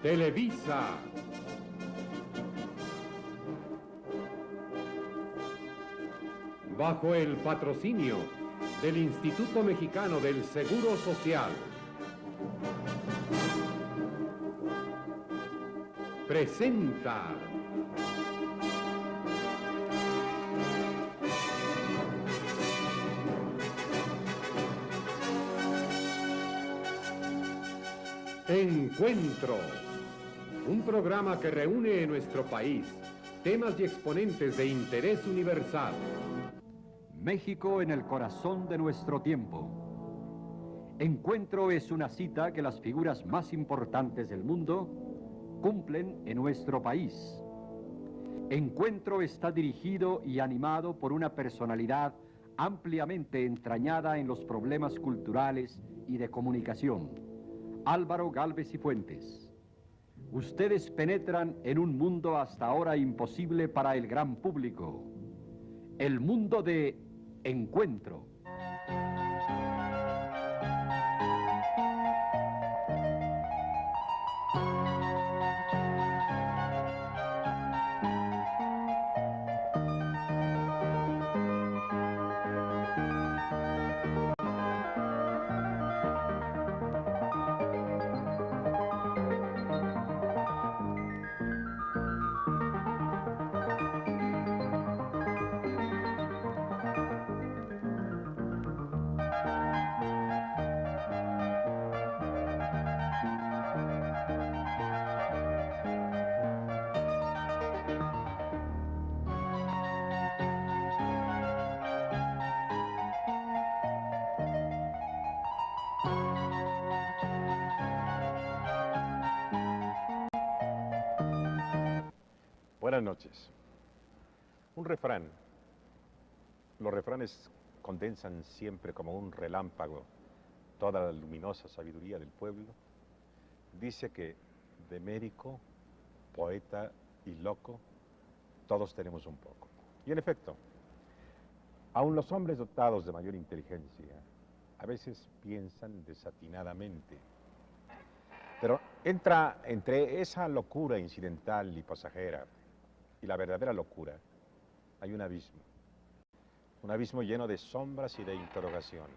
Televisa. Bajo el patrocinio del Instituto Mexicano del Seguro Social, presenta Encuentro, un programa que reúne en nuestro país temas y exponentes de interés universal. México en el corazón de nuestro tiempo. Encuentro es una cita que las figuras más importantes del mundo cumplen en nuestro país. Encuentro está dirigido y animado por una personalidad ampliamente entrañada en los problemas culturales y de comunicación, Álvaro Gálvez y Fuentes. Ustedes penetran en un mundo hasta ahora imposible para el gran público, el mundo de Encuentro. Buenas noches. Un refrán. Los refranes condensan siempre como un relámpago toda la luminosa sabiduría del pueblo. Dice que de médico, poeta y loco, todos tenemos un poco. Y en efecto, aun los hombres dotados de mayor inteligencia a veces piensan desatinadamente. Pero entra entre esa locura incidental y pasajera y la verdadera locura, hay un abismo lleno de sombras y de interrogaciones.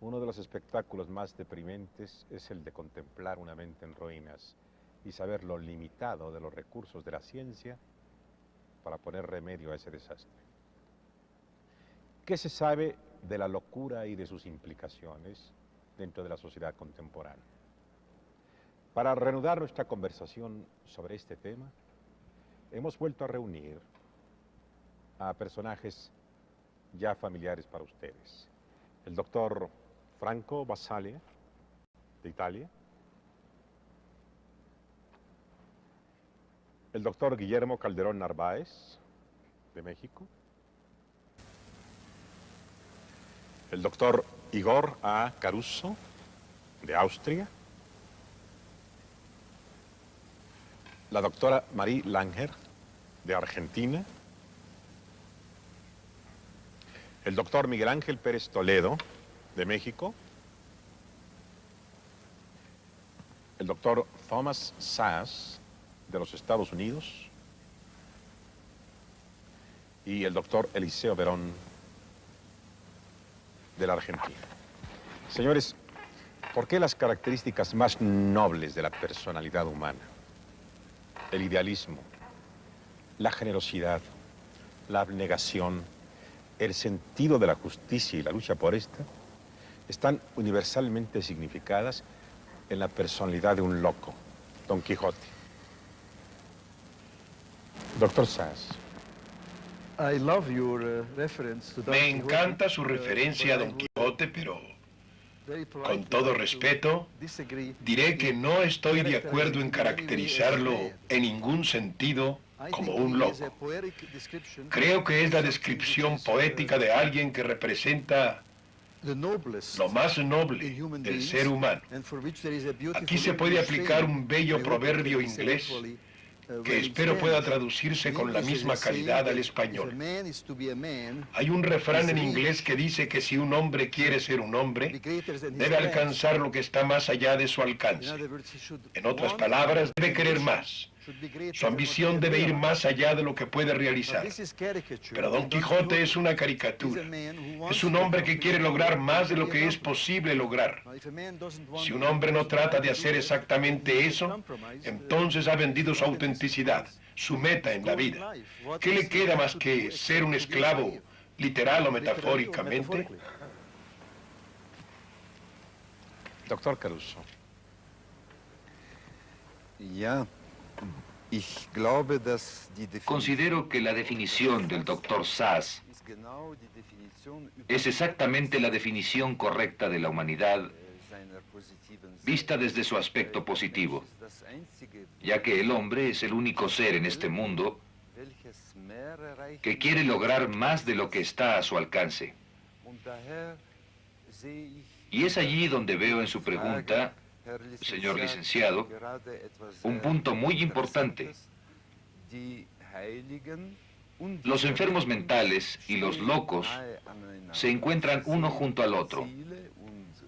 Uno de los espectáculos más deprimentes es el de contemplar una mente en ruinas y saber lo limitado de los recursos de la ciencia para poner remedio a ese desastre. ¿Qué se sabe de la locura y de sus implicaciones dentro de la sociedad contemporánea? Para reanudar nuestra conversación sobre este tema, hemos vuelto a reunir a personajes ya familiares para ustedes. El doctor Franco Basaglia, de Italia. El doctor Guillermo Calderón Narváez, de México. El doctor Igor A. Caruso, de Austria. La doctora Marie Langer, de Argentina. El doctor Miguel Ángel Pérez Toledo, de México. El doctor Thomas Szasz, de los Estados Unidos. Y el doctor Eliseo Verón, de la Argentina. Señores, ¿por qué las características más nobles de la personalidad humana? El idealismo, la generosidad, la abnegación, el sentido de la justicia y la lucha por esta, están universalmente significadas en la personalidad de un loco, Don Quijote. Doctor Szasz. Me encanta su referencia a Don Quijote, pero con todo respeto, diré que no estoy de acuerdo en caracterizarlo en ningún sentido como un loco. Creo que es la descripción poética de alguien que representa lo más noble del ser humano. Aquí se puede aplicar un bello proverbio inglés que espero pueda traducirse con la misma calidad al español. Hay un refrán en inglés que dice que si un hombre quiere ser un hombre, debe alcanzar lo que está más allá de su alcance. En otras palabras, debe querer más. Su ambición debe ir más allá de lo que puede realizar. Pero Don Quijote es una caricatura. Es un hombre que quiere lograr más de lo que es posible lograr. Si un hombre no trata de hacer exactamente eso, entonces ha vendido su autenticidad, su meta en la vida. ¿Qué le queda más que ser un esclavo, literal o metafóricamente? Doctor Caruso. Considero que la definición del doctor Sass es exactamente la definición correcta de la humanidad vista desde su aspecto positivo, ya que el hombre es el único ser en este mundo que quiere lograr más de lo que está a su alcance. Y es allí donde veo en su pregunta, señor licenciado, un punto muy importante. Los enfermos mentales y los locos se encuentran uno junto al otro.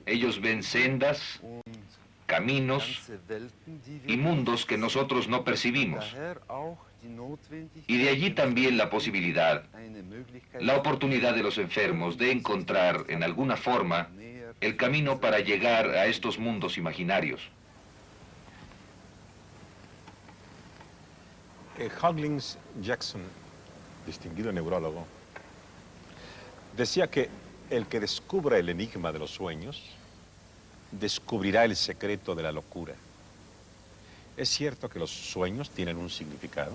Ellos ven sendas, caminos y mundos que nosotros no percibimos. Y de allí también la posibilidad, la oportunidad de los enfermos de encontrar en alguna forma el camino para llegar a estos mundos imaginarios. Huggins Jackson, distinguido neurólogo, decía que el que descubra el enigma de los sueños descubrirá el secreto de la locura. ¿Es cierto que los sueños tienen un significado?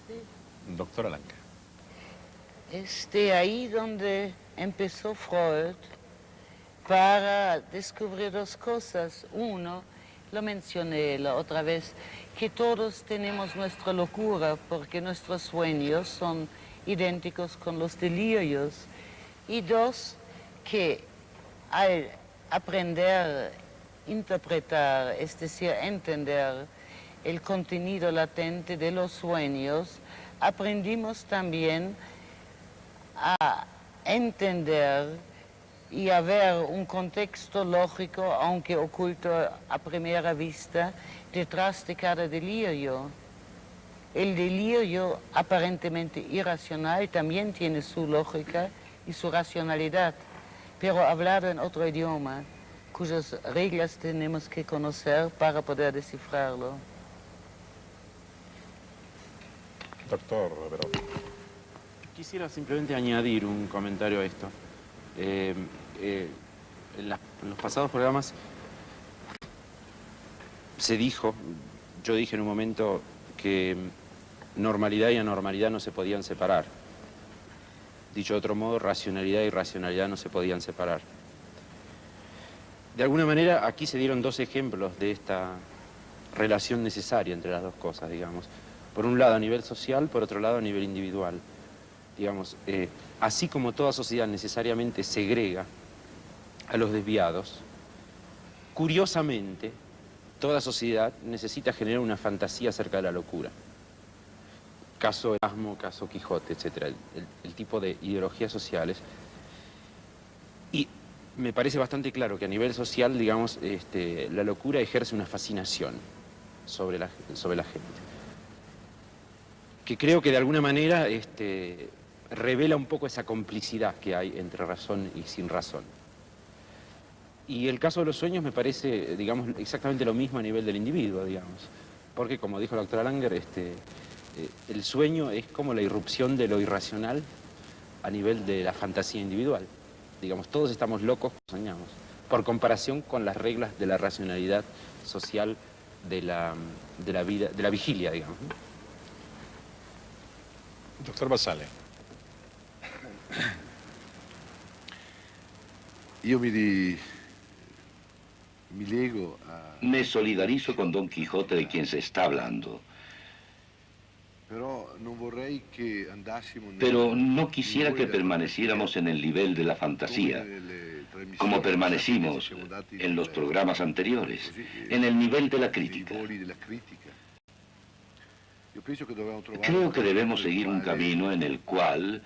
Sí. Doctora Lanca. Es de ahí donde empezó Freud para descubrir dos cosas. Uno, lo mencioné la otra vez, que todos tenemos nuestra locura porque nuestros sueños son idénticos con los delirios. Y dos, que al aprender, interpretar, es decir, entender el contenido latente de los sueños, aprendimos también a entender y a ver un contexto lógico, aunque oculto a primera vista, detrás de cada delirio. El delirio aparentemente irracional también tiene su lógica y su racionalidad, pero hablado en otro idioma, cuyas reglas tenemos que conocer para poder descifrarlo. Doctor Verón. Quisiera simplemente añadir un comentario a esto. En los pasados programas yo dije en un momento que normalidad y anormalidad no se podían separar. Dicho de otro modo, racionalidad y irracionalidad no se podían separar. De alguna manera, aquí se dieron dos ejemplos de esta relación necesaria entre las dos cosas, digamos. Por un lado a nivel social, por otro lado a nivel individual. Digamos, así como toda sociedad necesariamente segrega a los desviados, curiosamente, toda sociedad necesita generar una fantasía acerca de la locura. Caso Erasmo, caso Quijote, etc. El tipo de ideologías sociales. Y me parece bastante claro que a nivel social, digamos, la locura ejerce una fascinación sobre la gente. Que creo que de alguna manera revela un poco esa complicidad que hay entre razón y sin razón. Y el caso de los sueños me parece, digamos, exactamente lo mismo a nivel del individuo, digamos. Porque, como dijo la doctora Langer, el sueño es como la irrupción de lo irracional a nivel de la fantasía individual. Digamos, todos estamos locos cuando soñamos, por comparación con las reglas de la racionalidad social de la vida, de la vigilia, digamos. Doctor Basale. Me solidarizo con Don Quijote de quien se está hablando. Pero no quisiera que permaneciéramos en el nivel de la fantasía, como permanecimos en los programas anteriores, en el nivel de la crítica. Creo que debemos seguir un camino en el cual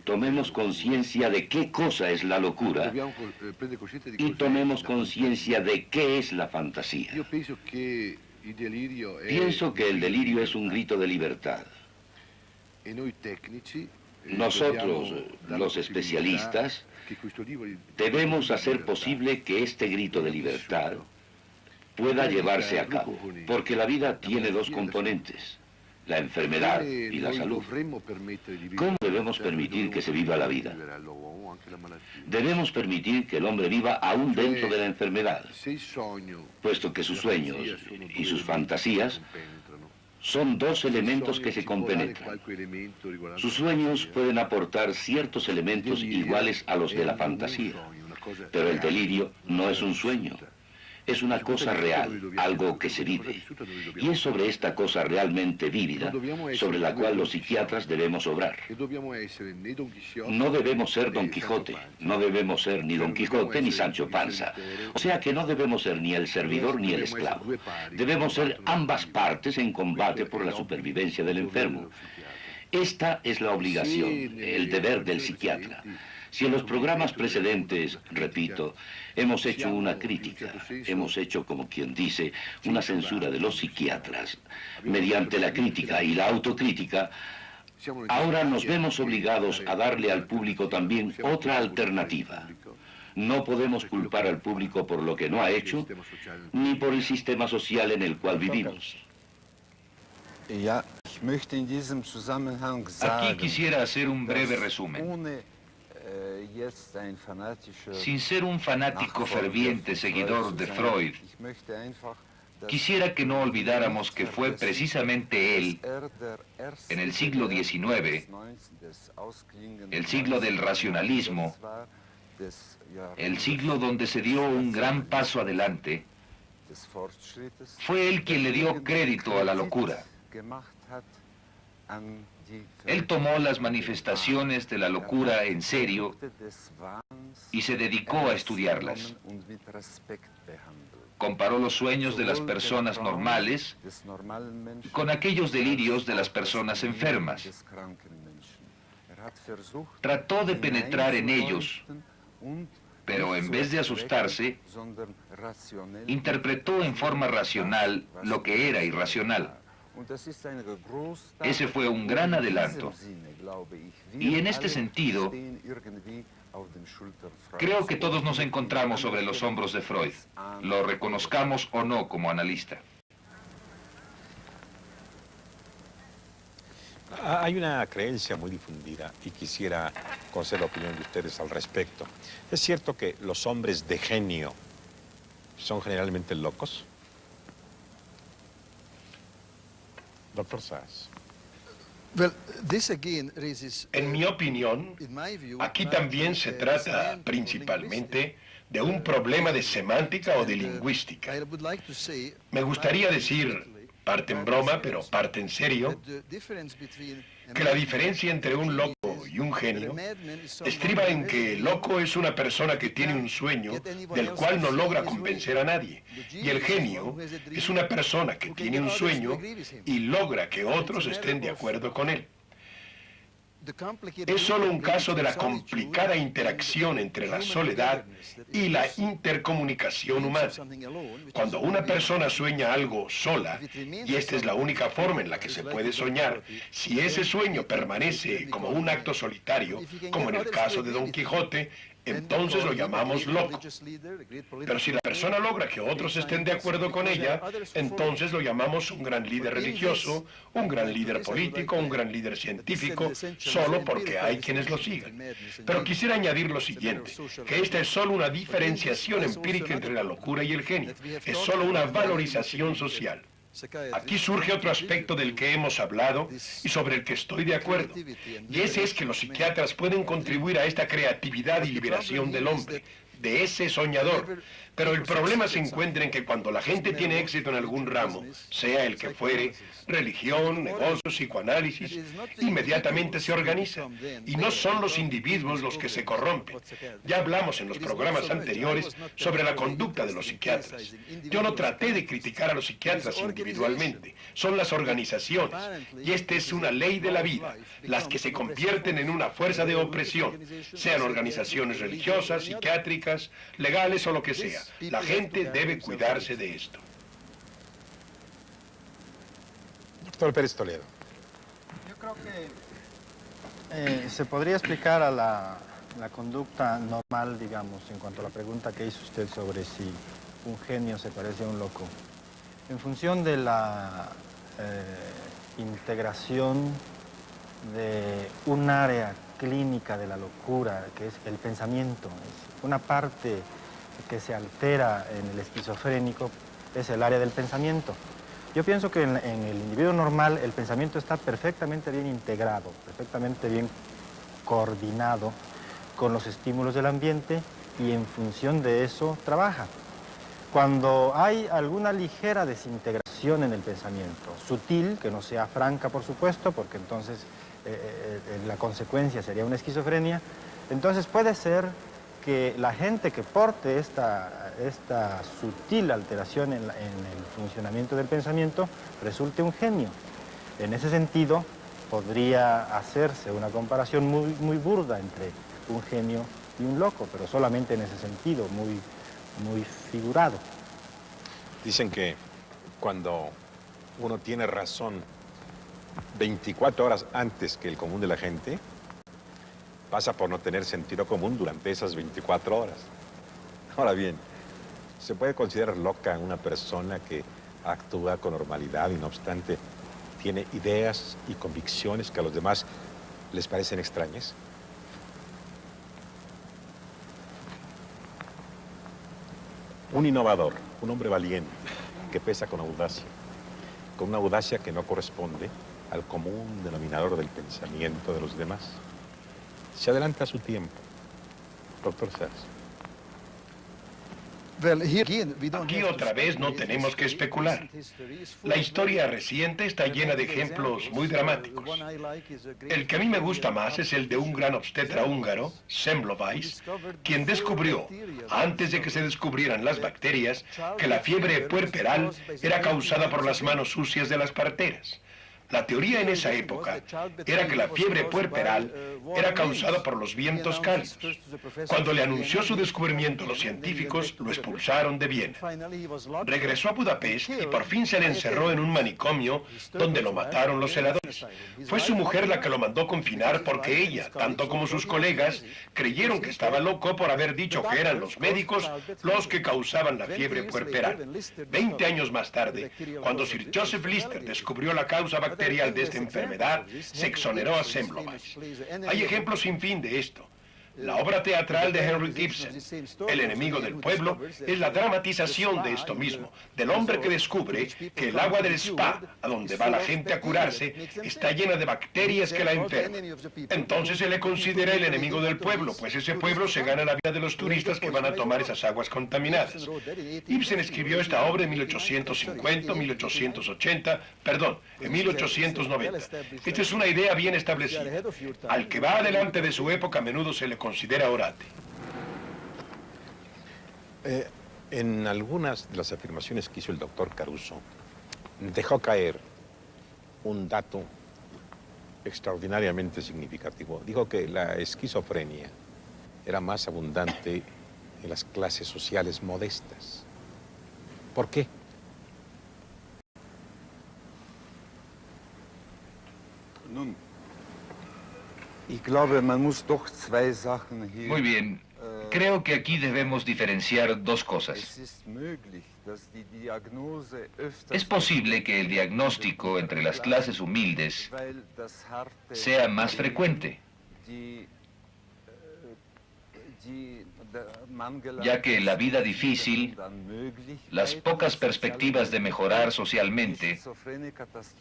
tomemos conciencia de qué cosa es la locura y tomemos conciencia de qué es la fantasía. Pienso que el delirio es un grito de libertad. Nosotros, los especialistas, debemos hacer posible que este grito de libertad pueda llevarse a cabo, porque la vida tiene dos componentes, la enfermedad y la salud. ¿Cómo debemos permitir que se viva la vida? Debemos permitir que el hombre viva aún dentro de la enfermedad, puesto que sus sueños y sus fantasías son dos elementos que se compenetran. Sus sueños pueden aportar ciertos elementos iguales a los de la fantasía, pero el delirio no es un sueño. Es una cosa real, algo que se vive. Y es sobre esta cosa realmente vívida sobre la cual los psiquiatras debemos obrar. No debemos ser Don Quijote, no debemos ser ni Don Quijote ni Sancho Panza. O sea que no debemos ser ni el servidor ni el esclavo. Debemos ser ambas partes en combate por la supervivencia del enfermo. Esta es la obligación, el deber del psiquiatra. Si en los programas precedentes, repito, hemos hecho una crítica, hemos hecho, como quien dice, una censura de los psiquiatras, mediante la crítica y la autocrítica, ahora nos vemos obligados a darle al público también otra alternativa. No podemos culpar al público por lo que no ha hecho, ni por el sistema social en el cual vivimos. Aquí quisiera hacer un breve resumen. Sin ser un fanático ferviente seguidor de Freud, quisiera que no olvidáramos que fue precisamente él, en el siglo XIX, el siglo del racionalismo, el siglo donde se dio un gran paso adelante, fue él quien le dio crédito a la locura. Él tomó las manifestaciones de la locura en serio y se dedicó a estudiarlas. Comparó los sueños de las personas normales con aquellos delirios de las personas enfermas. Trató de penetrar en ellos, pero en vez de asustarse, interpretó en forma racional lo que era irracional. Ese fue un gran adelanto. Y en este sentido, creo que todos nos encontramos sobre los hombros de Freud, lo reconozcamos o no como analista. Hay una creencia muy difundida y quisiera conocer la opinión de ustedes al respecto. ¿Es cierto que los hombres de genio son generalmente locos? Doctor Sass. En mi opinión, aquí también se trata principalmente de un problema de semántica o de lingüística. Me gustaría decir, parte en broma, pero parte en serio, que la diferencia entre un loco y un genio estriba en que el loco es una persona que tiene un sueño del cual no logra convencer a nadie, y el genio es una persona que tiene un sueño y logra que otros estén de acuerdo con él. Es solo un caso de la complicada interacción entre la soledad y la intercomunicación humana. Cuando una persona sueña algo sola, y esta es la única forma en la que se puede soñar, si ese sueño permanece como un acto solitario, como en el caso de Don Quijote, entonces lo llamamos loco. Pero si la persona logra que otros estén de acuerdo con ella, entonces lo llamamos un gran líder religioso, un gran líder político, un gran líder científico, solo porque hay quienes lo sigan. Pero quisiera añadir lo siguiente, que esta es solo una diferenciación empírica entre la locura y el genio. Es solo una valorización social. Aquí surge otro aspecto del que hemos hablado y sobre el que estoy de acuerdo, y ese es que los psiquiatras pueden contribuir a esta creatividad y liberación del hombre, de ese soñador, Pero el problema se encuentra en que cuando la gente tiene éxito en algún ramo, sea el que fuere, religión, negocios, psicoanálisis, inmediatamente se organiza. Y no son los individuos los que se corrompen. Ya hablamos en los programas anteriores sobre la conducta de los psiquiatras. Yo no traté de criticar a los psiquiatras individualmente, son las organizaciones. Y esta es una ley de la vida, las que se convierten en una fuerza de opresión, sean organizaciones religiosas, psiquiátricas, legales o lo que sea. La gente debe cuidarse de esto. Doctor Pérez Toledo. Yo creo que se podría explicar a la conducta normal, digamos, en cuanto a la pregunta que hizo usted sobre si un genio se parece a un loco. En función de la integración de un área clínica de la locura, que es el pensamiento, es una parte que se altera en el esquizofrénico, es el área del pensamiento. Yo pienso que en el individuo normal el pensamiento está perfectamente bien integrado, perfectamente bien coordinado con los estímulos del ambiente y en función de eso trabaja. Cuando hay alguna ligera desintegración en el pensamiento, sutil, que no sea franca por supuesto, porque entonces la consecuencia sería una esquizofrenia, entonces puede ser que la gente que porte esta sutil alteración en el funcionamiento del pensamiento resulte un genio. En ese sentido, podría hacerse una comparación muy burda entre un genio y un loco, pero solamente en ese sentido, muy figurado. Dicen que cuando uno tiene razón 24 horas antes que el común de la gente, pasa por no tener sentido común durante esas 24 horas. Ahora bien, ¿se puede considerar loca una persona que actúa con normalidad y no obstante tiene ideas y convicciones que a los demás les parecen extrañas? Un innovador, un hombre valiente, que pesa con una audacia que no corresponde al común denominador del pensamiento de los demás. Se adelanta a su tiempo. Doctor Sers. Aquí otra vez no tenemos que especular. La historia reciente está llena de ejemplos muy dramáticos. El que a mí me gusta más es el de un gran obstetra húngaro, Semmelweis, quien descubrió, antes de que se descubrieran las bacterias, que la fiebre puerperal era causada por las manos sucias de las parteras. La teoría en esa época era que la fiebre puerperal era causada por los vientos cálidos. Cuando le anunció su descubrimiento a los científicos, lo expulsaron de Viena. Regresó a Budapest y por fin se le encerró en un manicomio donde lo mataron los celadores. Fue su mujer la que lo mandó confinar porque ella, tanto como sus colegas, creyeron que estaba loco por haber dicho que eran los médicos los que causaban la fiebre puerperal. 20 años más tarde, cuando Sir Joseph Lister descubrió la causa bacterial de esta enfermedad, se exoneró a Semmelweis. Hay ejemplos sin fin de esto. La obra teatral de Henrik Ibsen, El enemigo del pueblo, es la dramatización de esto mismo, del hombre que descubre que el agua del spa, a donde va la gente a curarse, está llena de bacterias que la enferman. Entonces se le considera el enemigo del pueblo, pues ese pueblo se gana la vida de los turistas que van a tomar esas aguas contaminadas. Ibsen escribió esta obra en 1850, 1880, perdón, en 1890. Esta es una idea bien establecida. Al que va adelante de su época a menudo se le considera orate. En algunas de las afirmaciones que hizo el doctor Caruso, dejó caer un dato extraordinariamente significativo. Dijo que la esquizofrenia era más abundante en las clases sociales modestas. ¿Por qué? Muy bien. Creo que aquí debemos diferenciar dos cosas. Es posible que el diagnóstico entre las clases humildes sea más frecuente, ya que la vida difícil, las pocas perspectivas de mejorar socialmente,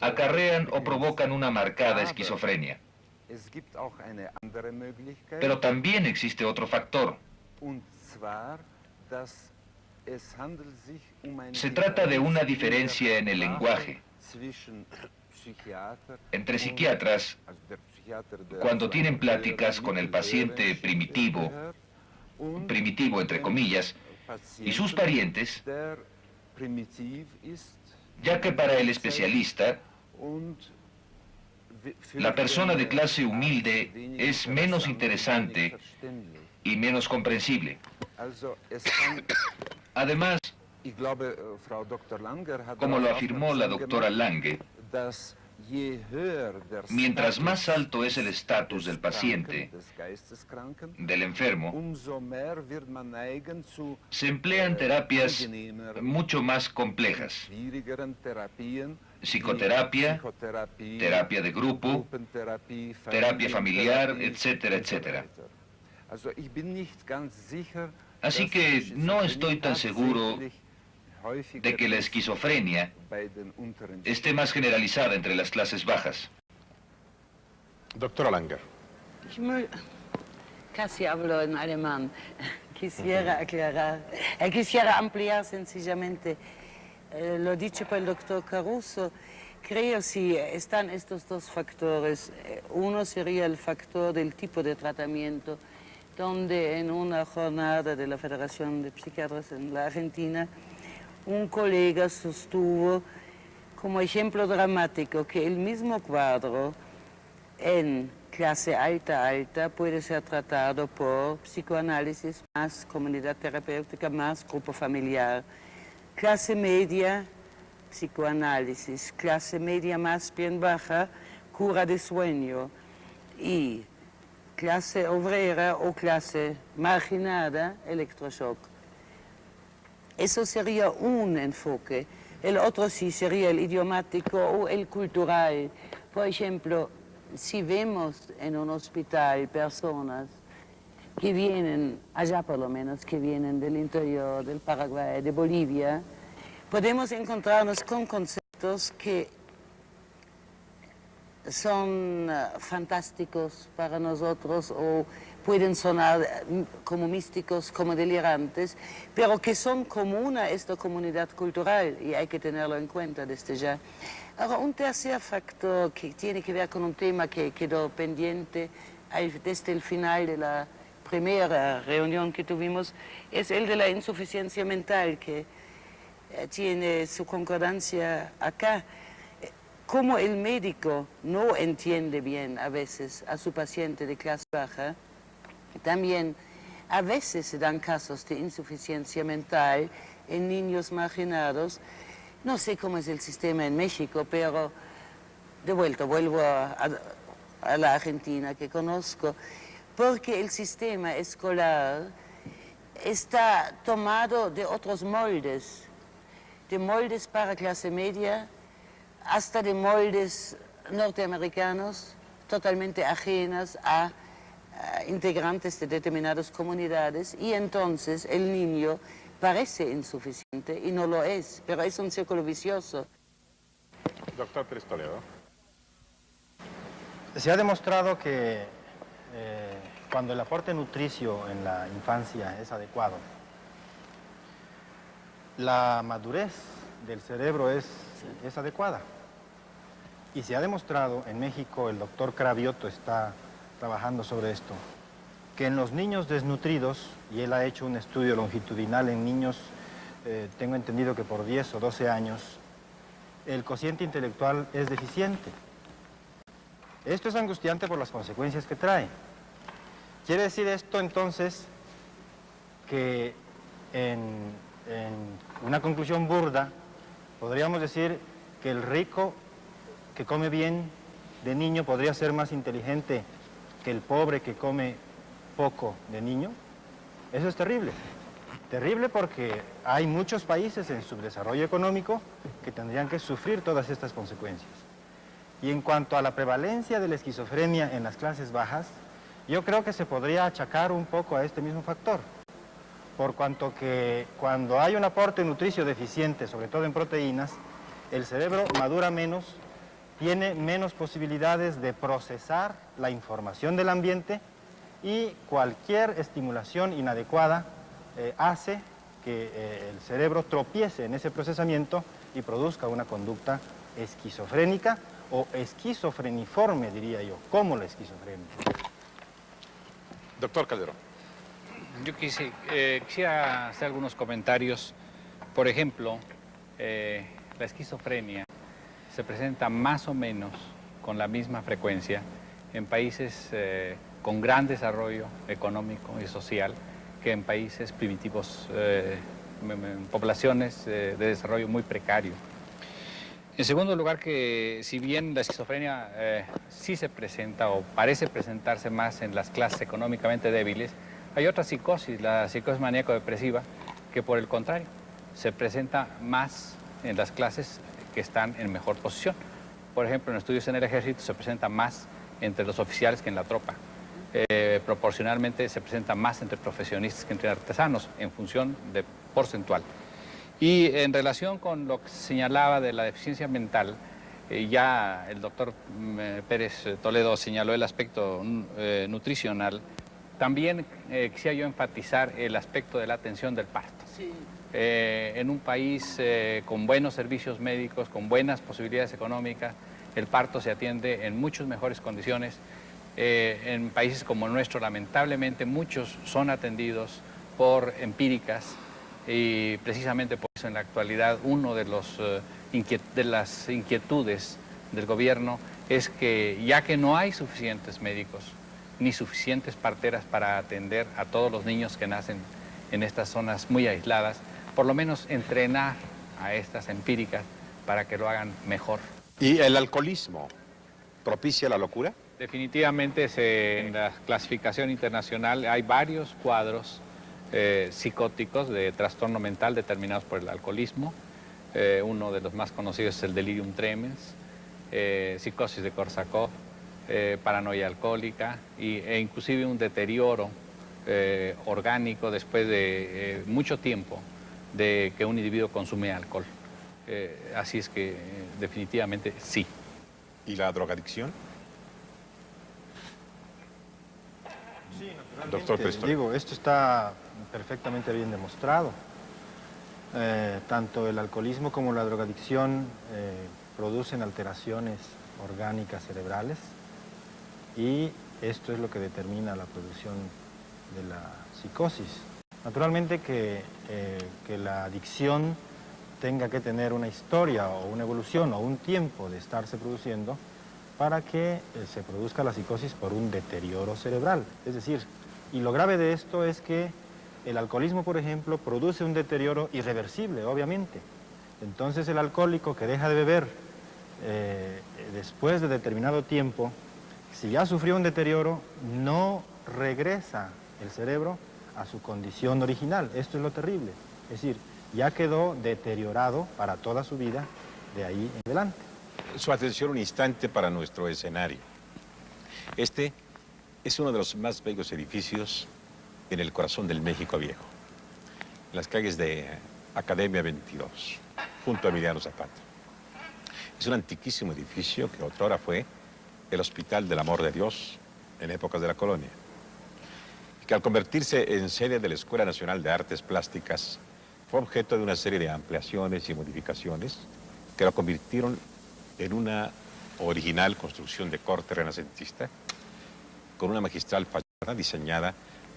acarrean o provocan una marcada esquizofrenia. Pero también existe otro factor. Se trata de una diferencia en el lenguaje entre psiquiatras cuando tienen pláticas con el paciente primitivo entre comillas, y sus parientes, ya que para el especialista, la persona de clase humilde es menos interesante y menos comprensible. Además, como lo afirmó la doctora Lange, mientras más alto es el estatus del paciente, del enfermo, se emplean terapias mucho más complejas. Psicoterapia, terapia de grupo, terapia familiar, etcétera, etcétera. Así que no estoy tan seguro de que la esquizofrenia esté más generalizada entre las clases bajas. Doctora Langer. Casi hablo en alemán. Quisiera aclarar, quisiera ampliar sencillamente lo dicho por el doctor Caruso. Creo si están estos dos factores. Uno sería el factor del tipo de tratamiento, donde en una jornada de la Federación de Psiquiatras en la Argentina, un colega sostuvo como ejemplo dramático que el mismo cuadro en clase alta puede ser tratado por psicoanálisis más comunidad terapéutica más grupo familiar. Clase media, psicoanálisis. Clase media más bien baja, cura de sueño. Y clase obrera o clase marginada, electroshock. Eso sería un enfoque. El otro sí sería el idiomático o el cultural. Por ejemplo, si vemos en un hospital personas que vienen, allá por lo menos, que vienen del interior, del Paraguay, de Bolivia, podemos encontrarnos con conceptos que son fantásticos para nosotros o pueden sonar como místicos, como delirantes, pero que son común a esta comunidad cultural y hay que tenerlo en cuenta desde ya. Ahora, un tercer factor que tiene que ver con un tema que quedó pendiente desde el final de la primera reunión que tuvimos, es el de la insuficiencia mental, que tiene su concordancia acá. Como el médico no entiende bien a veces a su paciente de clase baja, también a veces se dan casos de insuficiencia mental en niños marginados. No sé cómo es el sistema en México, pero de vuelta vuelvo a la Argentina que conozco, porque el sistema escolar está tomado de otros moldes, de moldes para clase media, hasta de moldes norteamericanos totalmente ajenas a integrantes de determinadas comunidades, y entonces el niño parece insuficiente y no lo es, pero es un círculo vicioso. Doctor Pérez Toledo. Se ha demostrado que cuando el aporte nutricio en la infancia es adecuado, la madurez del cerebro es adecuada. Y se ha demostrado, en México el doctor Cravioto está trabajando sobre esto, que en los niños desnutridos, y él ha hecho un estudio longitudinal en niños, tengo entendido que por 10 o 12 años, el cociente intelectual es deficiente. Esto es angustiante por las consecuencias que trae. Quiere decir esto entonces que en una conclusión burda podríamos decir que el rico que come bien de niño podría ser más inteligente que el pobre que come poco de niño. Eso es terrible. Terrible porque hay muchos países en subdesarrollo económico que tendrían que sufrir todas estas consecuencias. Y en cuanto a la prevalencia de la esquizofrenia en las clases bajas, yo creo que se podría achacar un poco a este mismo factor. Por cuanto que cuando hay un aporte nutricio deficiente, sobre todo en proteínas, el cerebro madura menos, tiene menos posibilidades de procesar la información del ambiente y cualquier estimulación inadecuada hace que el cerebro tropiece en ese procesamiento y produzca una conducta esquizofrénica o esquizofreniforme, diría yo, como la esquizofrenia. Doctor Calderón. Yo quisiera hacer algunos comentarios. Por ejemplo, la esquizofrenia se presenta más o menos con la misma frecuencia en países con gran desarrollo económico y social que en países primitivos, en poblaciones de desarrollo muy precario. En segundo lugar, que si bien la esquizofrenia sí se presenta o parece presentarse más en las clases económicamente débiles, hay otra psicosis, la psicosis maníaco-depresiva, que por el contrario se presenta más en las clases que están en mejor posición. Por ejemplo, en estudios en el ejército se presenta más entre los oficiales que en la tropa. Proporcionalmente se presenta más entre profesionistas que entre artesanos, en función de porcentual. Y en relación con lo que señalaba de la deficiencia mental, ya el doctor Pérez Toledo señaló el aspecto nutricional. También quisiera yo enfatizar el aspecto de la atención del parto. Sí. En un país con buenos servicios médicos, con buenas posibilidades económicas, el parto se atiende en muchas mejores condiciones. En países como el nuestro, lamentablemente, muchos son atendidos por empíricas y precisamente por eso en la actualidad uno de las inquietudes del gobierno es que, ya que no hay suficientes médicos ni suficientes parteras para atender a todos los niños que nacen en estas zonas muy aisladas, por lo menos entrenar a estas empíricas para que lo hagan mejor. ¿Y el alcoholismo propicia la locura? Definitivamente en la clasificación internacional hay varios cuadros psicóticos de trastorno mental determinados por el alcoholismo. Uno de los más conocidos es el delirium tremens, psicosis de Korsakoff, paranoia alcohólica e inclusive un deterioro orgánico después de mucho tiempo de que un individuo consume alcohol. Así es que definitivamente sí. ¿Y la drogadicción? Sí, Doctor naturalmente, digo, esto está perfectamente bien demostrado. Tanto el alcoholismo como la drogadicción producen alteraciones orgánicas cerebrales y esto es lo que determina la producción de la psicosis. Naturalmente que la adicción tenga que tener una historia o una evolución o un tiempo de estarse produciendo para que se produzca la psicosis por un deterioro cerebral. Es decir, y lo grave de esto es que el alcoholismo, por ejemplo, produce un deterioro irreversible, obviamente. Entonces el alcohólico que deja de beber después de determinado tiempo, si ya sufrió un deterioro, no regresa el cerebro a su condición original. Esto es lo terrible. Es decir, ya quedó deteriorado para toda su vida de ahí en adelante. Su atención un instante para nuestro escenario. Este es uno de los más bellos edificios en el corazón del México Viejo, en las calles de Academia 22, junto a Emiliano Zapata. Es un antiquísimo edificio que otrora fue el Hospital del Amor de Dios en épocas de la colonia, y que al convertirse en sede de la Escuela Nacional de Artes Plásticas fue objeto de una serie de ampliaciones y modificaciones que lo convirtieron en una original construcción de corte renacentista con una magistral fachada diseñada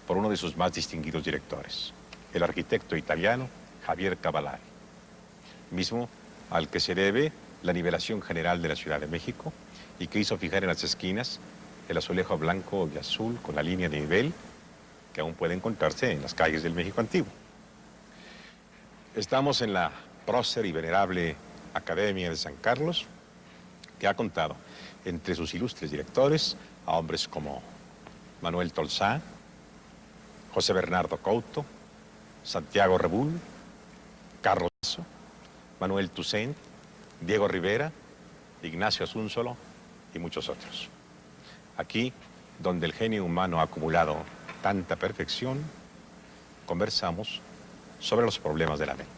por uno de sus más distinguidos directores, el arquitecto italiano Javier Cavallari, mismo al que se debe la nivelación general de la Ciudad de México y que hizo fijar en las esquinas el azulejo blanco y azul con la línea de nivel que aún puede encontrarse en las calles del México antiguo. Estamos en la prócer y venerable Academia de San Carlos, que ha contado entre sus ilustres directores a hombres como Manuel Tolsá, José Bernardo Couto, Santiago Rebull, Carlos Lazo, Manuel Toussaint, Diego Rivera, Ignacio Asúnzolo y muchos otros. Aquí, donde el genio humano ha acumulado tanta perfección, conversamos sobre los problemas de la mente.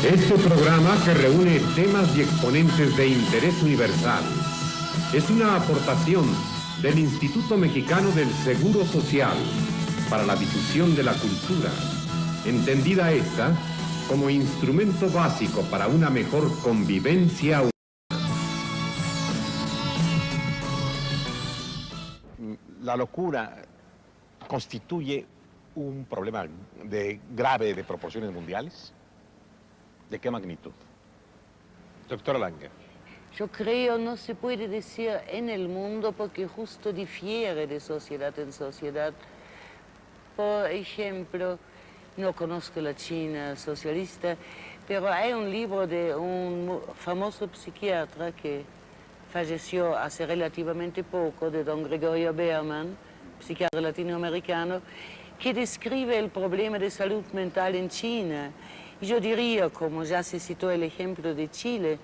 Este programa, que reúne temas y exponentes de interés universal, es una aportación del Instituto Mexicano del Seguro Social para la difusión de la cultura, entendida esta como instrumento básico para una mejor convivencia humana. La locura constituye un problema grave de proporciones mundiales. ¿De qué magnitud? Doctora Langer. Yo creo no se puede decir en el mundo porque justo difiere de sociedad en sociedad. Por ejemplo, no conozco la China socialista, pero hay un libro de un famoso psiquiatra que falleció hace relativamente poco, de don Gregorio Berman, psiquiatra latinoamericano, que describe el problema de salud mental en China. Y yo diría, como ya se citó el ejemplo de Chile,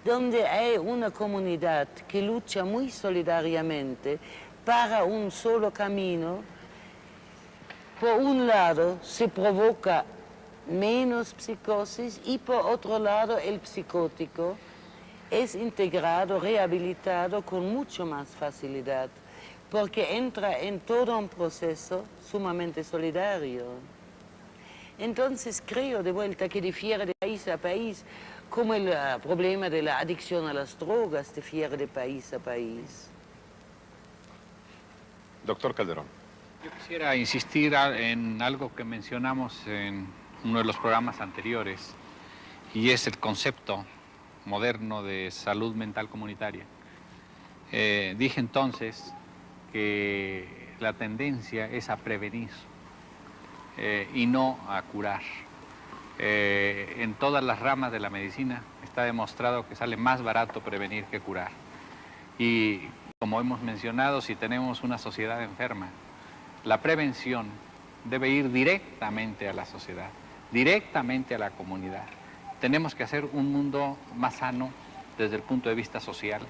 donde hay una comunidad que lucha muy solidariamente para un solo camino, por un lado se provoca menos psicosis y por otro lado el psicótico es integrado, rehabilitado con mucho más facilidad, porque entra en todo un proceso sumamente solidario. Entonces creo de vuelta que difiere de país a país, como el problema de la adicción a las drogas difiere de país a país. Doctor Calderón. Yo quisiera insistir en algo que mencionamos en uno de los programas anteriores, y es el concepto moderno de salud mental comunitaria. Dije entonces que la tendencia es a prevenir y no a curar. En todas las ramas de la medicina está demostrado que sale más barato prevenir que curar. Y como hemos mencionado, si tenemos una sociedad enferma, la prevención debe ir directamente a la sociedad, directamente a la comunidad. Tenemos que hacer un mundo más sano desde el punto de vista social,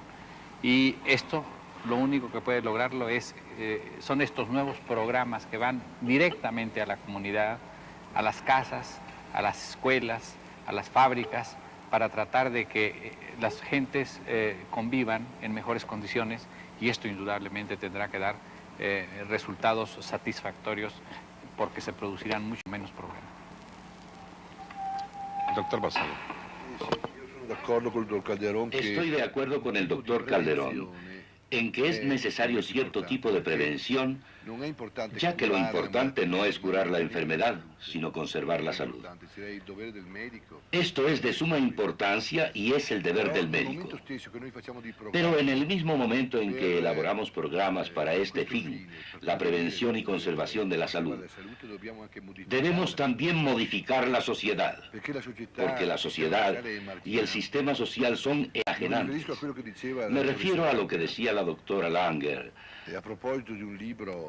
y esto lo único que puede lograrlo son estos nuevos programas que van directamente a la comunidad, a las casas, a las escuelas, a las fábricas, para tratar de que las gentes convivan en mejores condiciones, y esto indudablemente tendrá que dar resultados satisfactorios porque se producirán mucho menos problemas. Doctor Bassalo. Estoy de acuerdo con el doctor Calderón en que es necesario cierto tipo de prevención, ya que lo importante no es curar la enfermedad, sino conservar la salud. Esto es de suma importancia y es el deber del médico. Pero en el mismo momento en que elaboramos programas para este fin, la prevención y conservación de la salud, debemos también modificar la sociedad, porque la sociedad y el sistema social son enajenantes. Me refiero a lo que decía la doctora Langer,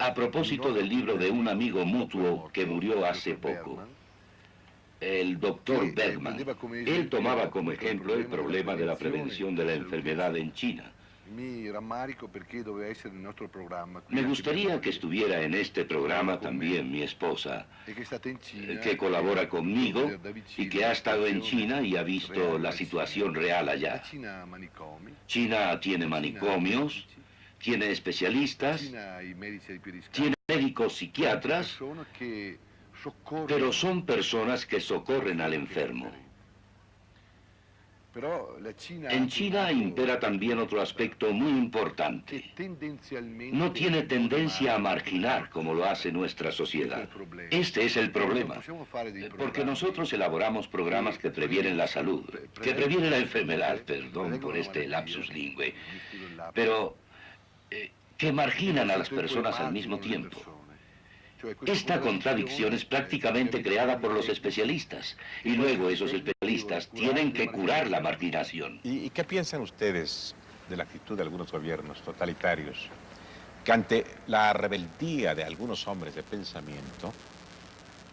a propósito del libro de un amigo mutuo que murió hace poco, el doctor Bergman. Él tomaba como ejemplo el problema de la prevención de la enfermedad en China. Me gustaría que estuviera en este programa también mi esposa, que colabora conmigo y que ha estado en China y ha visto la situación real allá. China tiene manicomios, tiene especialistas, tiene médicos psiquiatras, pero son personas que socorren al enfermo. En China impera también otro aspecto muy importante. No tiene tendencia a marginar como lo hace nuestra sociedad. Este es el problema, porque nosotros elaboramos programas que previenen la salud, que previenen la enfermedad, perdón por este lapsus lingüe, pero que marginan a las personas al mismo tiempo. Esta contradicción es prácticamente creada por los especialistas, y luego esos especialistas tienen que curar la marginación. ¿Y qué piensan ustedes de la actitud de algunos gobiernos totalitarios que ante la rebeldía de algunos hombres de pensamiento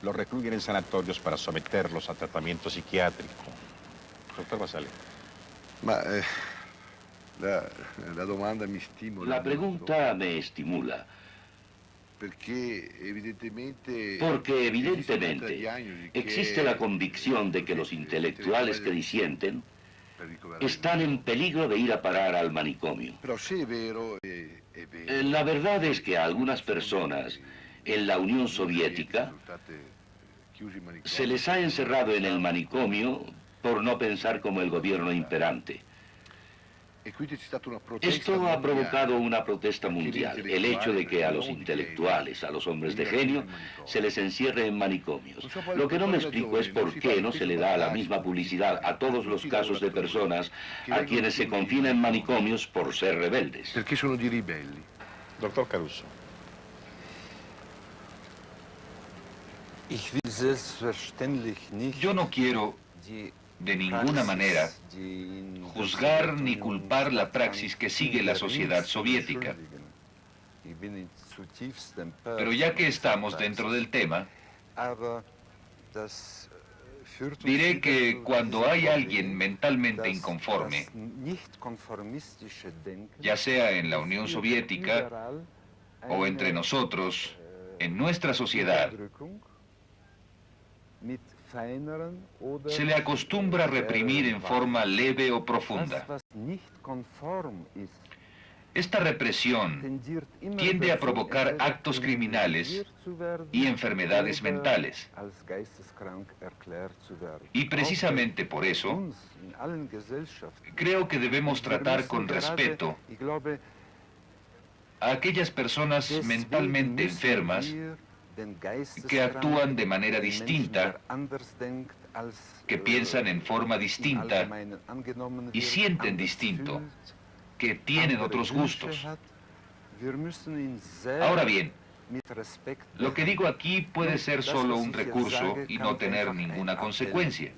los recluyen en sanatorios para someterlos a tratamiento psiquiátrico? Doctor Basale. La pregunta me estimula. Porque evidentemente existe la convicción de que los intelectuales que disienten están en peligro de ir a parar al manicomio. La verdad es que a algunas personas en la Unión Soviética se les ha encerrado en el manicomio por no pensar como el gobierno imperante. Esto ha provocado una protesta mundial, el hecho de que a los intelectuales, a los hombres de genio, se les encierre en manicomios. Lo que no me explico es por qué no se le da la misma publicidad a todos los casos de personas a quienes se confina en manicomios por ser rebeldes. Porque son di ribelli. Doctor Caruso. Yo no quiero, de ninguna manera, juzgar ni culpar la praxis que sigue la sociedad soviética. Pero ya que estamos dentro del tema, diré que cuando hay alguien mentalmente inconforme, ya sea en la Unión Soviética o entre nosotros, en nuestra sociedad, se le acostumbra a reprimir en forma leve o profunda. Esta represión tiende a provocar actos criminales y enfermedades mentales. Y precisamente por eso, creo que debemos tratar con respeto a aquellas personas mentalmente enfermas que actúan de manera distinta, que piensan en forma distinta y sienten distinto, que tienen otros gustos. Ahora bien, lo que digo aquí puede ser solo un recurso y no tener ninguna consecuencia.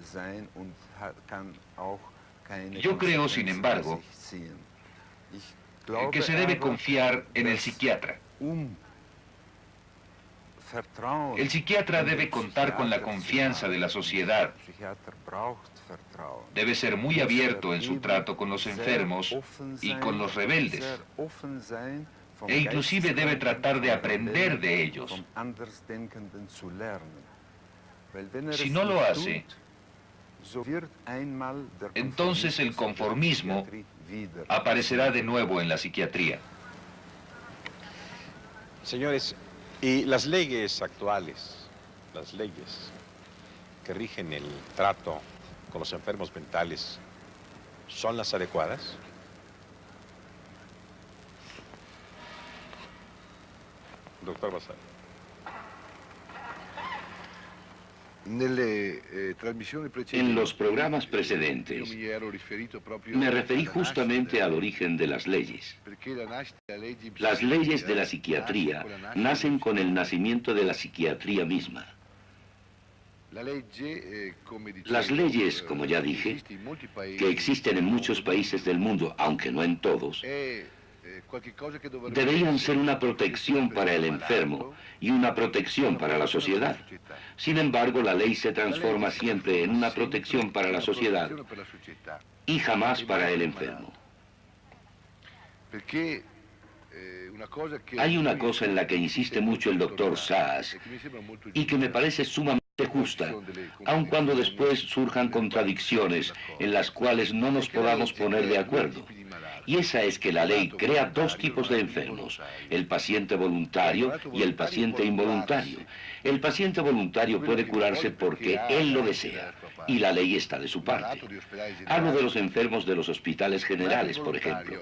Yo creo, sin embargo, que se debe confiar en el psiquiatra. El psiquiatra debe contar con la confianza de la sociedad. Debe ser muy abierto en su trato con los enfermos y con los rebeldes. E inclusive debe tratar de aprender de ellos. Si no lo hace, entonces el conformismo aparecerá de nuevo en la psiquiatría. Señores, y las leyes actuales, las leyes que rigen el trato con los enfermos mentales, ¿son las adecuadas? Doctor Vasari. En los programas precedentes me referí justamente al origen de las leyes. Las leyes de la psiquiatría nacen con el nacimiento de la psiquiatría misma. Las leyes, como ya dije, que existen en muchos países del mundo, aunque no en todos, deberían ser una protección para el enfermo y una protección para la sociedad. Sin embargo, la ley se transforma siempre en una protección para la sociedad y jamás para el enfermo. Hay una cosa en la que insiste mucho el doctor Saas y que me parece sumamente justa, aun cuando después surjan contradicciones en las cuales no nos podamos poner de acuerdo. Y esa es que la ley crea dos tipos de enfermos, el paciente voluntario y el paciente involuntario. El paciente voluntario puede curarse porque él lo desea, y la ley está de su parte. Hablo de los enfermos de los hospitales generales, por ejemplo.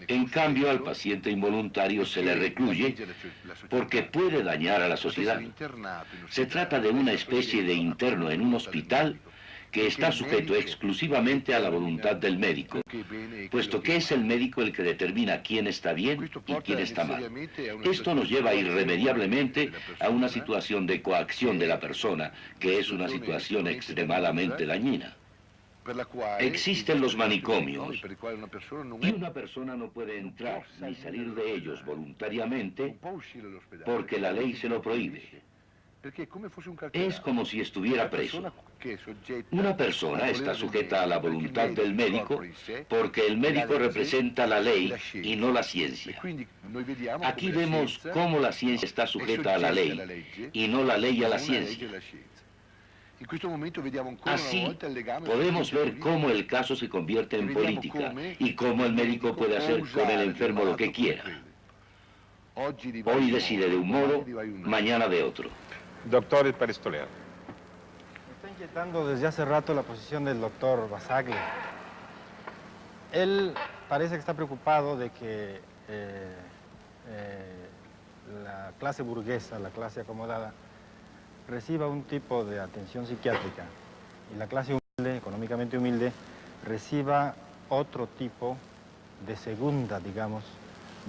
En cambio, al paciente involuntario se le recluye porque puede dañar a la sociedad. Se trata de una especie de interno en un hospital que está sujeto exclusivamente a la voluntad del médico, puesto que es el médico el que determina quién está bien y quién está mal. Esto nos lleva irremediablemente a una situación de coacción de la persona, que es una situación extremadamente dañina. Existen los manicomios y una persona no puede entrar ni salir de ellos voluntariamente porque la ley se lo prohíbe. Es como si estuviera preso. Una persona está sujeta a la voluntad del médico porque el médico representa la ley y no la ciencia. Aquí vemos cómo la ciencia está sujeta a la ley y no la ley a la ciencia. Así, podemos ver cómo el caso se convierte en política y cómo el médico puede hacer con el enfermo lo que quiera. Hoy decide de un modo, mañana de otro. Doctor Pérez Toledo. Me está inquietando desde hace rato la posición del doctor Basaglia. Él parece que está preocupado de que la clase burguesa, la clase acomodada, reciba un tipo de atención psiquiátrica y la clase humilde, económicamente humilde, reciba otro tipo de segunda, digamos,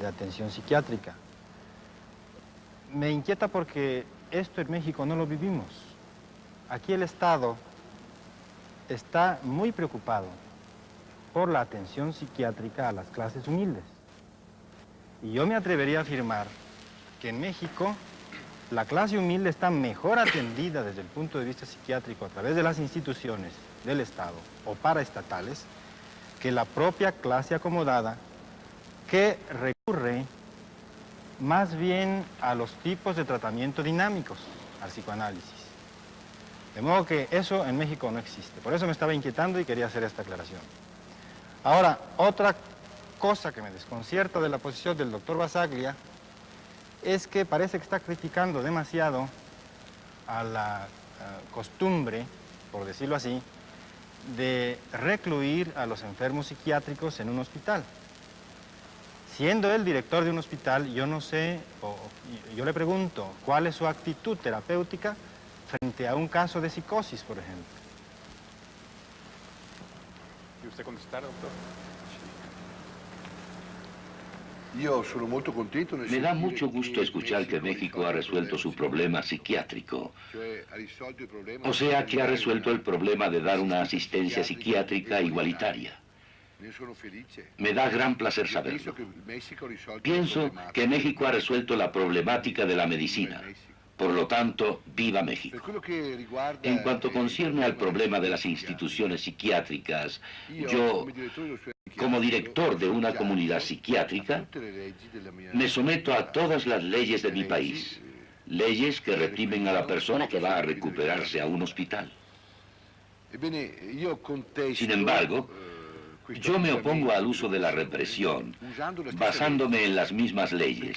de atención psiquiátrica. Me inquieta porque esto en México no lo vivimos. Aquí el Estado está muy preocupado por la atención psiquiátrica a las clases humildes. Y yo me atrevería a afirmar que en México la clase humilde está mejor atendida desde el punto de vista psiquiátrico a través de las instituciones del Estado o paraestatales que la propia clase acomodada, que recurre más bien a los tipos de tratamiento dinámicos, al psicoanálisis. De modo que eso en México no existe. Por eso me estaba inquietando y quería hacer esta aclaración. Ahora, otra cosa que me desconcierta de la posición del doctor Basaglia es que parece que está criticando demasiado a la costumbre, por decirlo así, de recluir a los enfermos psiquiátricos en un hospital. Siendo él director de un hospital, yo no sé, yo le pregunto, ¿cuál es su actitud terapéutica frente a un caso de psicosis, por ejemplo? ¿Y usted contestar, doctor? Me da mucho gusto escuchar que México ha resuelto su problema psiquiátrico. O sea, que ha resuelto el problema de dar una asistencia psiquiátrica igualitaria. Me da gran placer saberlo. Pienso que México ha resuelto la problemática de la medicina. Por lo tanto, ¡viva México! En cuanto concierne al problema de las instituciones psiquiátricas, yo, como director de una comunidad psiquiátrica, me someto a todas las leyes de mi país, leyes que reprimen a la persona que va a recuperarse a un hospital. Sin embargo, yo me opongo al uso de la represión, basándome en las mismas leyes,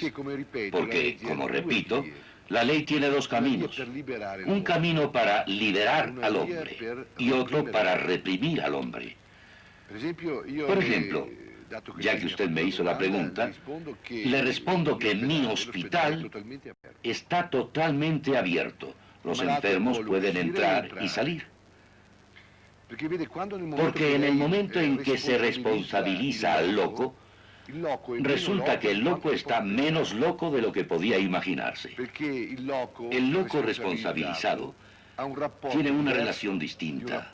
porque, como repito, la ley tiene dos caminos. Un camino para liberar al hombre y otro para reprimir al hombre. Por ejemplo, ya que usted me hizo la pregunta, le respondo que mi hospital está totalmente abierto. Los enfermos pueden entrar y salir. Porque en el momento en que se responsabiliza al loco, resulta que el loco está menos loco de lo que podía imaginarse. El loco responsabilizado tiene una relación distinta,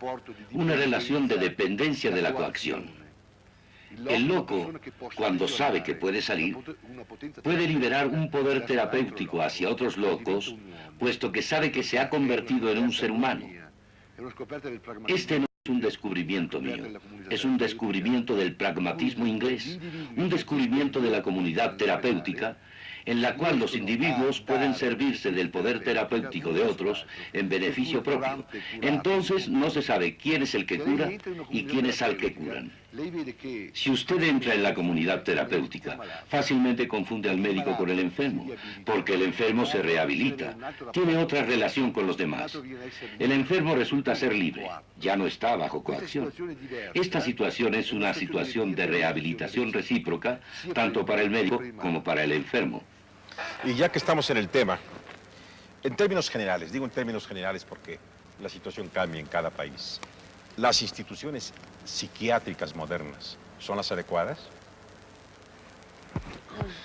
una relación de dependencia de la coacción. El loco, cuando sabe que puede salir, puede liberar un poder terapéutico hacia otros locos, puesto que sabe que se ha convertido en un ser humano. Este no es un descubrimiento mío, es un descubrimiento del pragmatismo inglés, un descubrimiento de la comunidad terapéutica, en la cual los individuos pueden servirse del poder terapéutico de otros en beneficio propio. Entonces no se sabe quién es el que cura y quién es al que curan. Si usted entra en la comunidad terapéutica, fácilmente confunde al médico con el enfermo, porque el enfermo se rehabilita, tiene otra relación con los demás. El enfermo resulta ser libre, ya no está bajo coacción. Esta situación es una situación de rehabilitación recíproca, tanto para el médico como para el enfermo. Y ya que estamos en el tema, en términos generales, digo en términos generales porque la situación cambia en cada país, ¿las instituciones psiquiátricas modernas son las adecuadas?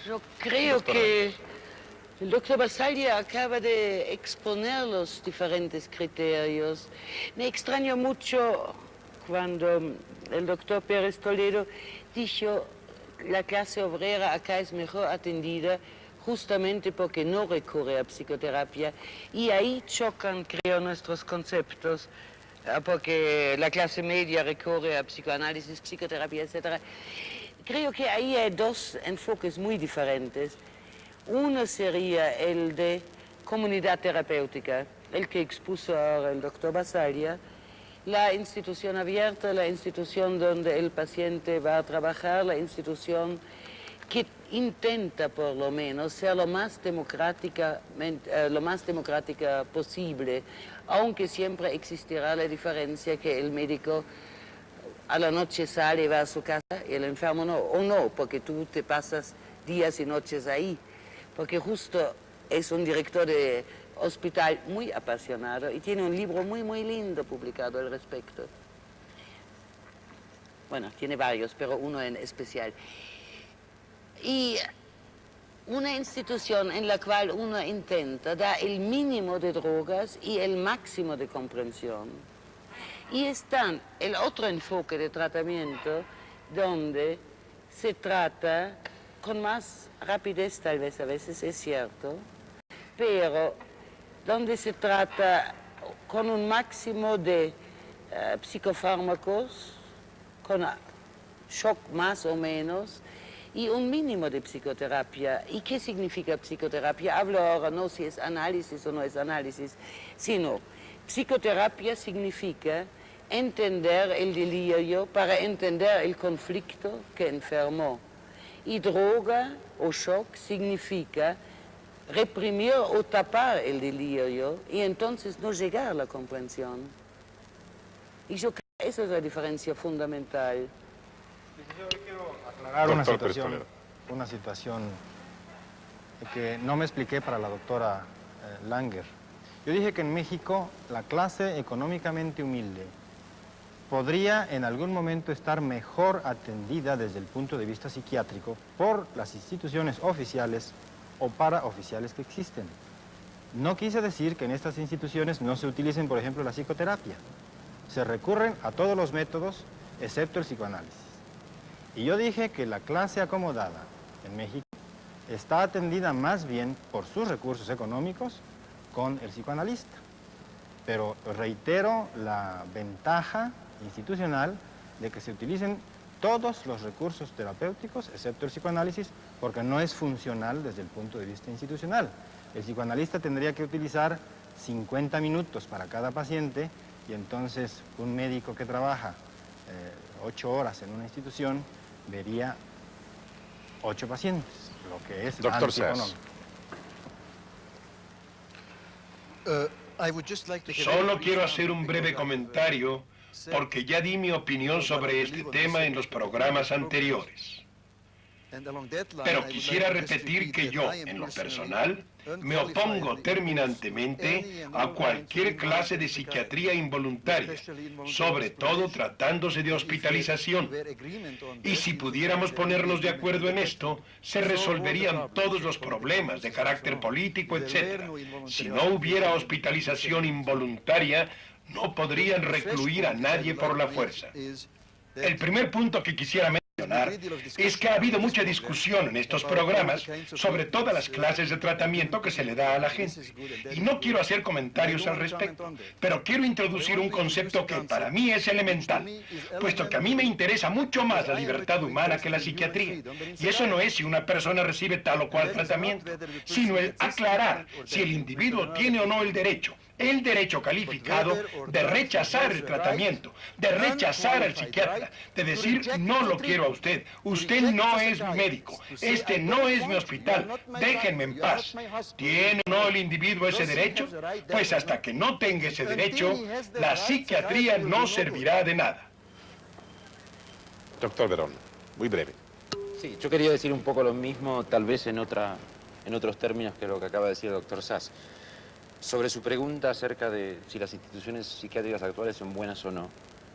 Yo creo que el doctor Basaglia acaba de exponer los diferentes criterios. Me extrañó mucho cuando el doctor Pérez Toledo dijo la clase obrera acá es mejor atendida justamente porque no recurre a psicoterapia, y ahí chocan, creo, nuestros conceptos, porque la clase media recurre a psicoanálisis, psicoterapia, etc. Creo que ahí hay dos enfoques muy diferentes. Uno sería el de comunidad terapéutica, el que expuso ahora el doctor Basaglia, la institución abierta, la institución donde el paciente va a trabajar, la institución que intenta por lo menos ser lo más democrática posible, aunque siempre existirá la diferencia que el médico a la noche sale y va a su casa y el enfermo no, o no, porque tú te pasas días y noches ahí, porque justo es un director de hospital muy apasionado y tiene un libro muy, muy lindo publicado al respecto. Bueno, tiene varios, pero uno en especial. Y una institución en la cual uno intenta dar el mínimo de drogas y el máximo de comprensión. Y está el otro enfoque de tratamiento donde se trata con más rapidez, tal vez a veces es cierto, pero donde se trata con un máximo de psicofármacos, con shock más o menos, y un mínimo de psicoterapia. ¿Y qué significa psicoterapia? Hablo ahora no si es análisis o no es análisis, sino psicoterapia significa entender el delirio para entender el conflicto que enfermó. Y droga o shock significa reprimir o tapar el delirio y entonces no llegar a la comprensión. Y yo creo que esa es la diferencia fundamental. Yo quiero aclarar una situación que no me expliqué para la doctora Langer. Yo dije que en México la clase económicamente humilde podría en algún momento estar mejor atendida desde el punto de vista psiquiátrico por las instituciones oficiales o paraoficiales que existen. No quise decir que en estas instituciones no se utilicen, por ejemplo, la psicoterapia. Se recurren a todos los métodos, excepto el psicoanálisis. Y yo dije que la clase acomodada en México está atendida más bien por sus recursos económicos con el psicoanalista. Pero reitero la ventaja institucional de que se utilicen todos los recursos terapéuticos, excepto el psicoanálisis, porque no es funcional desde el punto de vista institucional. El psicoanalista tendría que utilizar 50 minutos para cada paciente y entonces un médico que trabaja 8 horas en una institución vería 8 pacientes, lo que es Doctor antieconómico. Solo quiero hacer un breve comentario porque ya di mi opinión sobre este tema en los programas anteriores. Pero quisiera repetir que yo, en lo personal, me opongo terminantemente a cualquier clase de psiquiatría involuntaria, sobre todo tratándose de hospitalización. Y si pudiéramos ponernos de acuerdo en esto, se resolverían todos los problemas de carácter político, etc. Si no hubiera hospitalización involuntaria, no podrían recluir a nadie por la fuerza. El primer punto que quisiera mencionar es que ha habido mucha discusión en estos programas sobre todas las clases de tratamiento que se le da a la gente. Y no quiero hacer comentarios al respecto, pero quiero introducir un concepto que para mí es elemental, puesto que a mí me interesa mucho más la libertad humana que la psiquiatría. Y eso no es si una persona recibe tal o cual tratamiento, sino el aclarar si el individuo tiene o no el derecho calificado de rechazar el tratamiento, de rechazar al psiquiatra, de decir no lo quiero a usted, usted no es mi médico, este no es mi hospital, déjenme en paz. ¿Tiene o no el individuo ese derecho? Pues hasta que no tenga ese derecho, la psiquiatría no servirá de nada. Doctor Verón, muy breve. Sí, yo quería decir un poco lo mismo, tal vez en otros términos que lo que acaba de decir el doctor Sass. Sobre su pregunta acerca de si las instituciones psiquiátricas actuales son buenas o no,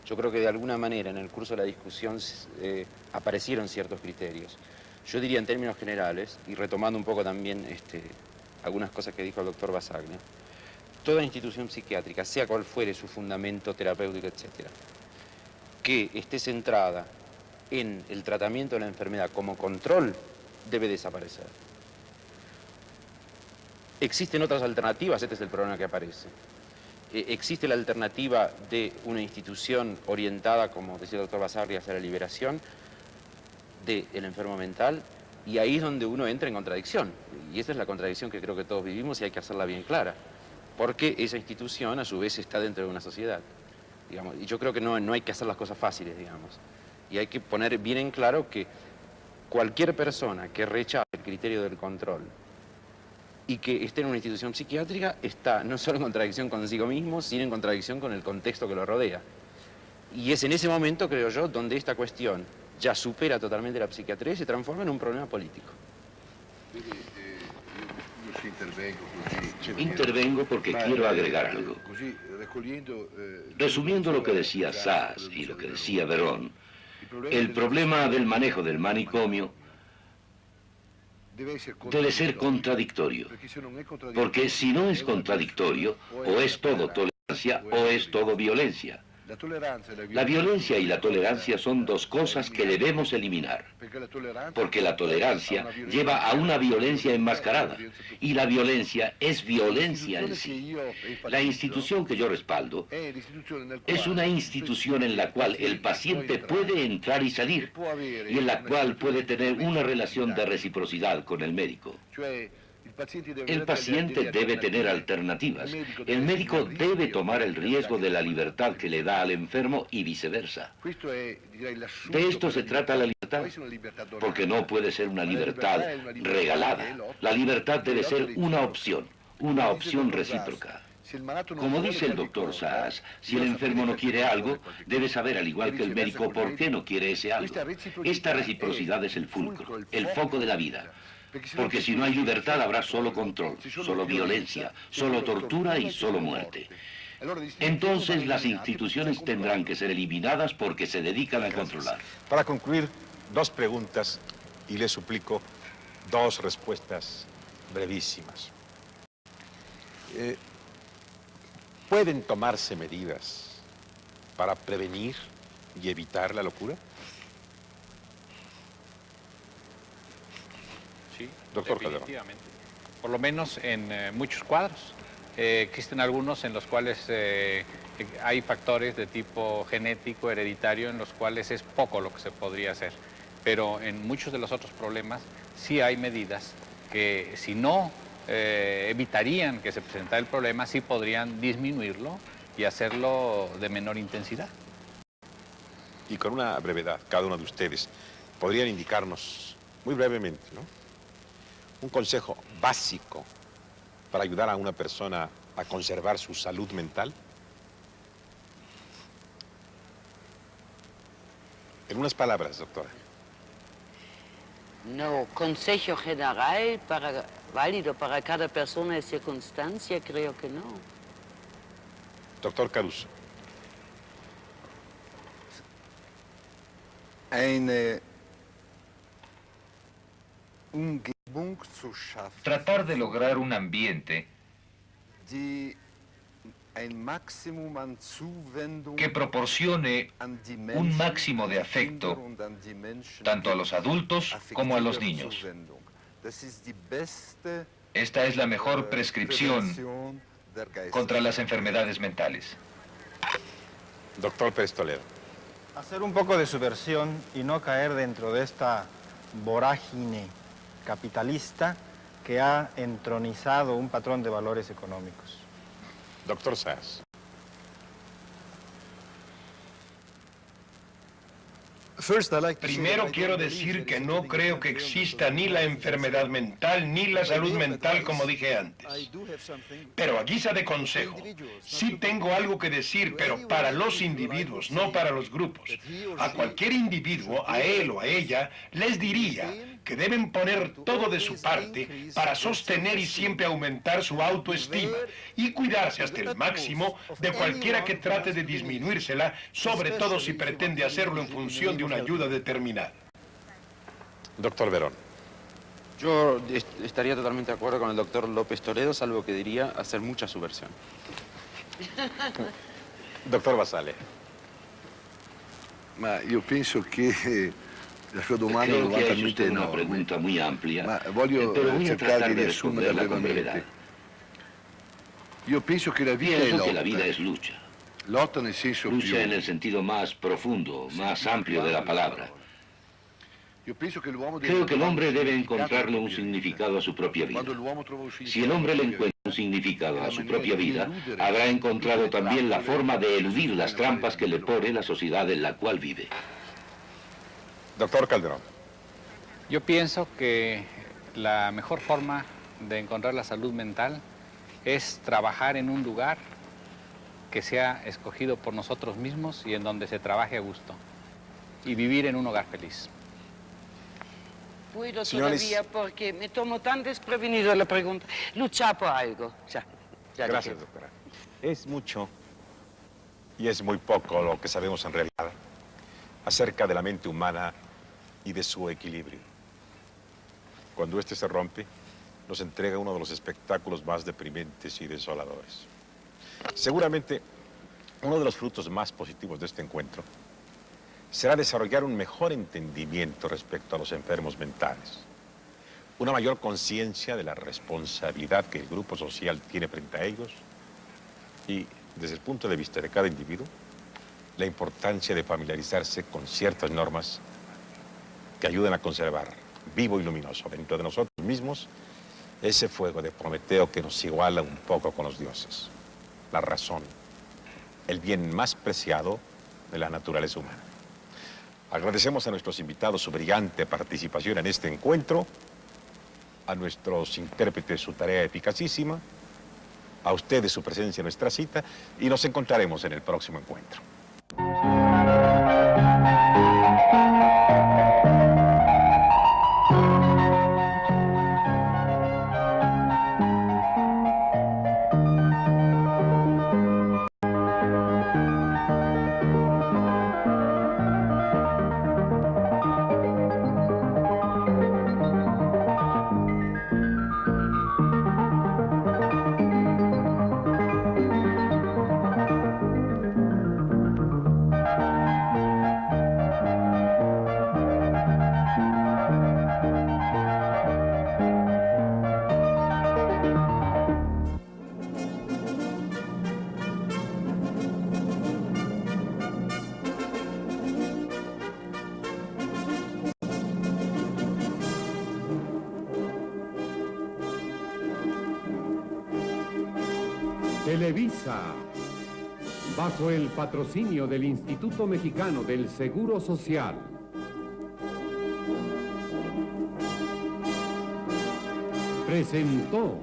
yo creo que de alguna manera en el curso de la discusión aparecieron ciertos criterios. Yo diría en términos generales, y retomando un poco también algunas cosas que dijo el doctor Basaglia, toda institución psiquiátrica, sea cual fuere su fundamento terapéutico, etc., que esté centrada en el tratamiento de la enfermedad como control, debe desaparecer. Existen otras alternativas, este es el problema que aparece. Existe la alternativa de una institución orientada, como decía el doctor Basarri, hacia la liberación del enfermo mental, y ahí es donde uno entra en contradicción. Y esa es la contradicción que creo que todos vivimos y hay que hacerla bien clara. Porque esa institución, a su vez, está dentro de una sociedad. Digamos, y yo creo que no hay que hacer las cosas fáciles, digamos. Y hay que poner bien en claro que cualquier persona que rechace el criterio del control y que esté en una institución psiquiátrica está no solo en contradicción consigo mismo, sino en contradicción con el contexto que lo rodea. Y es en ese momento, creo yo, donde esta cuestión ya supera totalmente la psiquiatría y se transforma en un problema político. Intervengo porque quiero agregar algo. Resumiendo lo que decía Sass y lo que decía Verón, el problema del manejo del manicomio debe ser contradictorio, porque si no es contradictorio, o es todo tolerancia o es todo violencia. La violencia y la tolerancia son dos cosas que debemos eliminar, porque la tolerancia lleva a una violencia enmascarada, y la violencia es violencia en sí. La institución que yo respaldo es una institución en la cual el paciente puede entrar y salir, y en la cual puede tener una relación de reciprocidad con el médico. El paciente debe tener alternativas. El médico debe tomar el riesgo de la libertad que le da al enfermo y viceversa. De esto se trata la libertad, porque no puede ser una libertad regalada. La libertad debe ser una opción recíproca. Como dice el doctor Sass, si el enfermo no quiere algo, debe saber, al igual que el médico, por qué no quiere ese algo. Esta reciprocidad es el fulcro, el foco de la vida. Porque si no hay libertad habrá solo control, solo violencia, solo tortura y solo muerte. Entonces las instituciones tendrán que ser eliminadas porque se dedican a controlar. Para concluir, dos preguntas y les suplico dos respuestas brevísimas. ¿Pueden tomarse medidas para prevenir y evitar la locura? Sí, doctor definitivamente. Por lo menos en muchos cuadros. Existen algunos en los cuales hay factores de tipo genético, hereditario, en los cuales es poco lo que se podría hacer. Pero en muchos de los otros problemas sí hay medidas que, si no evitarían que se presentara el problema, sí podrían disminuirlo y hacerlo de menor intensidad. Y con una brevedad, cada uno de ustedes, podrían indicarnos muy brevemente, ¿no?, un consejo básico para ayudar a una persona a conservar su salud mental. En unas palabras, doctora. No, consejo general válido para cada persona y circunstancia, creo que no. Doctor Caruso. Tratar de lograr un ambiente que proporcione un máximo de afecto tanto a los adultos como a los niños. Esta es la mejor prescripción contra las enfermedades mentales. Doctor Pérez Toledo. Hacer un poco de subversión y no caer dentro de esta vorágine capitalista que ha entronizado un patrón de valores económicos. Doctor Sass. Primero quiero decir que no creo que exista ni la enfermedad mental ni la salud mental, como dije antes. Pero a guisa de consejo, sí tengo algo que decir, pero para los individuos, no para los grupos. A cualquier individuo, a él o a ella, les diría que deben poner todo de su parte para sostener y siempre aumentar su autoestima y cuidarse hasta el máximo de cualquiera que trate de disminuírsela, sobre todo si pretende hacerlo en función de una ayuda determinada. Doctor Verón. Yo estaría totalmente de acuerdo con el doctor López Toledo, salvo que diría hacer mucha subversión. Doctor Basale. Ma io penso che la sua domanda Creo non va que es talmente usted una enorme, pregunta muy amplia, ma voglio pero voy a cercare tratar di de riassumerla responderla con brevedad. brevemente. Pienso que la vida es lucha. Lotta nel senso Lucha en el sentido más profundo, más amplio de la palabra. Creo que el hombre debe encontrarle un significado a su propia vida. Si el hombre le encuentra un significado a su propia vida, habrá encontrado también la forma de eludir las trampas que le pone la sociedad en la cual vive. Doctor Calderón. Yo pienso que la mejor forma de encontrar la salud mental es trabajar en un lugar que sea escogido por nosotros mismos y en donde se trabaje a gusto. Y vivir en un hogar feliz. Puedo Señores, todavía porque me tomo tan desprevenido la pregunta. Luchar por algo. Ya gracias, doctora. Es mucho y es muy poco lo que sabemos en realidad acerca de la mente humana y de su equilibrio. Cuando éste se rompe, nos entrega uno de los espectáculos más deprimentes y desoladores. Seguramente, uno de los frutos más positivos de este encuentro será desarrollar un mejor entendimiento respecto a los enfermos mentales, una mayor conciencia de la responsabilidad que el grupo social tiene frente a ellos y, desde el punto de vista de cada individuo, la importancia de familiarizarse con ciertas normas que ayuden a conservar vivo y luminoso dentro de nosotros mismos ese fuego de Prometeo que nos iguala un poco con los dioses, la razón, el bien más preciado de la naturaleza humana. Agradecemos a nuestros invitados su brillante participación en este encuentro, a nuestros intérpretes su tarea eficacísima, a ustedes su presencia en nuestra cita y nos encontraremos en el próximo encuentro. Televisa, bajo el patrocinio del Instituto Mexicano del Seguro Social, presentó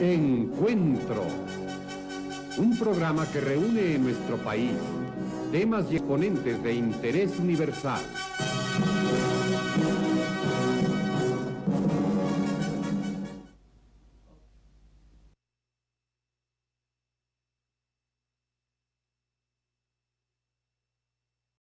Encuentro, un programa que reúne en nuestro país temas y exponentes de interés universal.